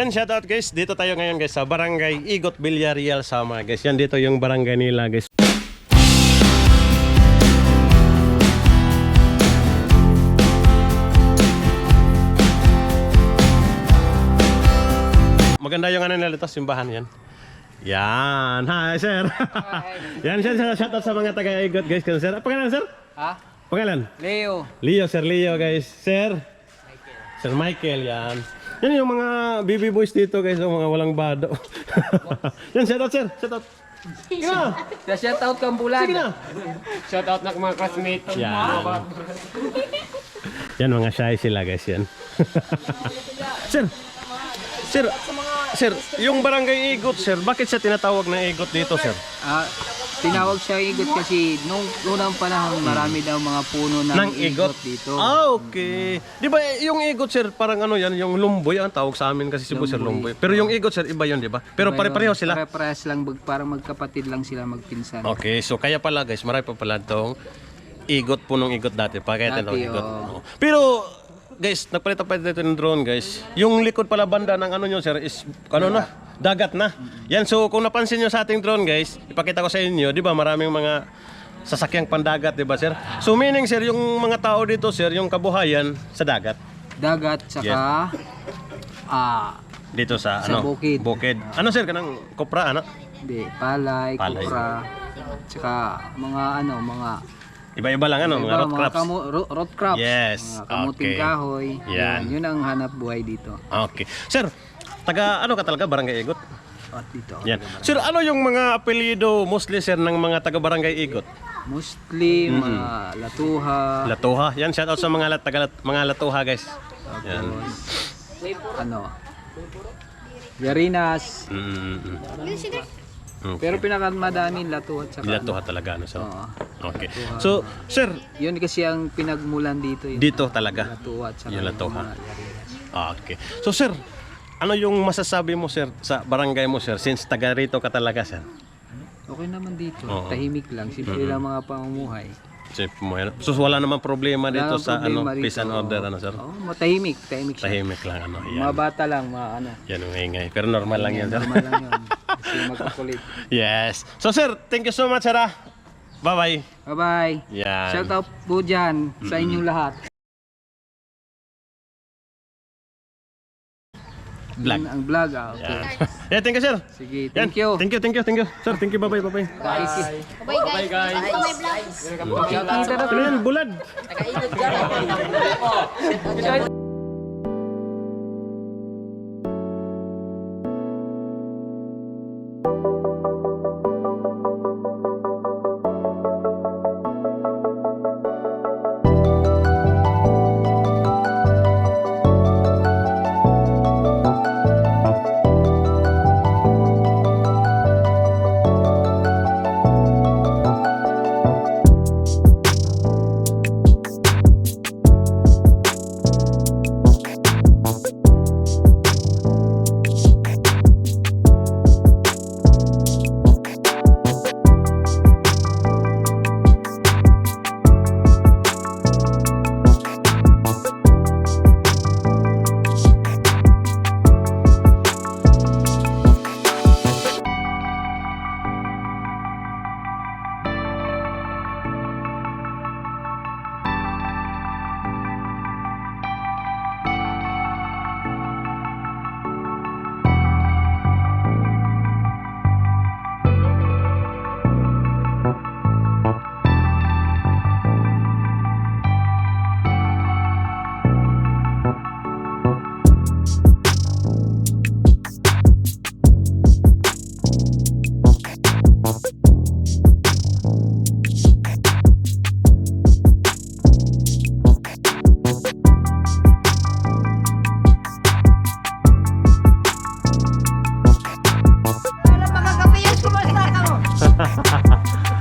yan, shoutout guys. Dito tayo ngayon guys sa Barangay Igot, Villarreal, Samar guys. Yan dito yung barangay nila guys. Maganda yung ano nila dito, simbahan yan. Yan, hi sir. Yan siya, shoutout sa mga taga-Igot guys. Sir, pangalan sir? Ha? Pangalan? Leo. Leo, Sir Leo guys. Sir? Michael. Sir Michael, yan. Yan yung mga baby boys dito guys, yung mga walang bado. Yan, shoutout sir, shoutout. Sige na. Shoutout kang bulan. Sige na. Shoutout na mga classmates. Yan. Yan, mga shy sila guys yan. Sir, sir, sir, yung barangay Igot sir, bakit siya tinatawag na Igot dito sir? Tinawag siya Igot kasi nung unang panahon marami daw mga puno ng Igot dito. Ah, okay. Di ba yung Igot sir, parang ano yan, yung lumboy ang tawag sa amin kasi Cebu sir, lumboy. Pero yung Igot sir, iba yun, di ba? Pero pare-pareho sila. Pare-parehas lang, parang magkapatid lang sila, magpinsan. Okay, so kaya pala guys, marami pa pala itong Igot, punong Igot dati. Kaya Dati, tinatawag Igot. oo. Pero guys, nagpalitan pa dito ng drone guys. Yung likod pala banda ng ano nyo sir is ano na? Dagat na. Yan, so kung napansin nyo sa ating drone guys, ipakita ko sa inyo, di ba maraming mga sasakyang pandagat, di ba sir? So meaning sir, yung mga tao dito sir, yung kabuhayan sa dagat. Dagat, saka Dito sa, Sa ano? bukid. Bukid. Ano sir, kanang kopra, ano? hindi, palay, Palay. kupra, saka mga ano, mga Iba-iba lang ano, mga root crops. root crops. Yes, Mga kamuting okay. kahoy. Yan. Yun ang hanap buhay dito. Okay. Sir, taga ano ka talaga, Barangay Igot? At dito. Yan. Sir, ano yung mga apelyido mostly sir ng mga taga Barangay Igot? Mostly, mga latuha. Latuha. Yan, shout out sa mga mga Latuha guys. Yan. Ano? Yarinas. Okay. Pero pinakamadami latuha at saka Latuha talaga ano so. Oo. Okay. So, sir, Yun kasi ang pinagmulan dito. Yung dito talaga. latuha at saka Yung latuha. mga yarinas. Okay. So, sir, ano yung masasabi mo sir sa barangay mo sir since taga rito ka talaga sir? Okay naman dito. Oo. Tahimik lang. Simple lang mga pamumuhay. So, wala namang problema dito Wala sa namang ano, problema peace and rito. order ano sir? Oo, matahimik. Tahimik siya. Tahimik lang ano. Mga Yan. bata lang, mga ano. Yan ang ingay. Pero normal lang yan sir. Normal lang yun. Kasi magkakulit. Yes. So sir, thank you so much sir. Bye-bye. Bye-bye. Yan. Shout out po dyan sa inyong lahat. Vlog. Ang vlog, okay. Yan. Yeah, thank you sir. Sige, Yan. thank you. Thank you. Sir, thank you. Bye-bye. Bye-bye. Guys. Bye guys. Ito may vlog. Ano yan? Bulad.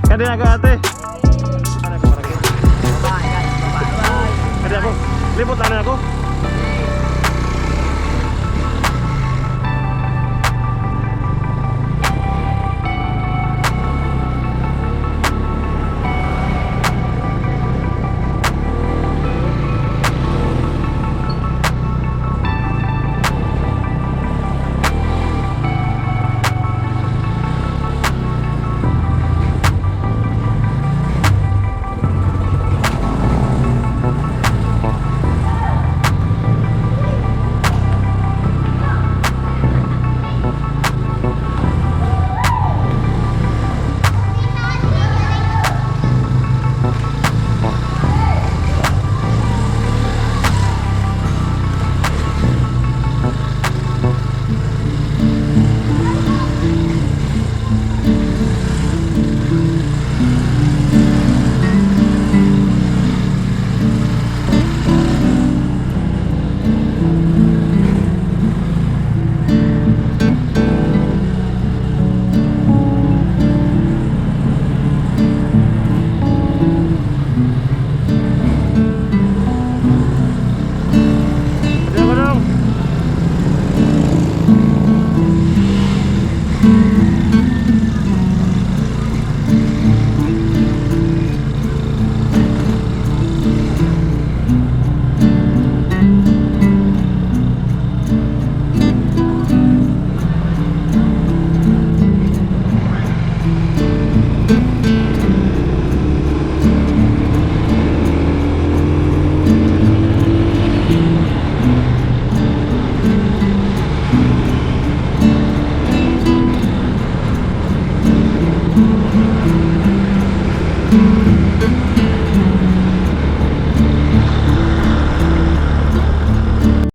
Kadi ako ate. Kadi ako. Liputan ako.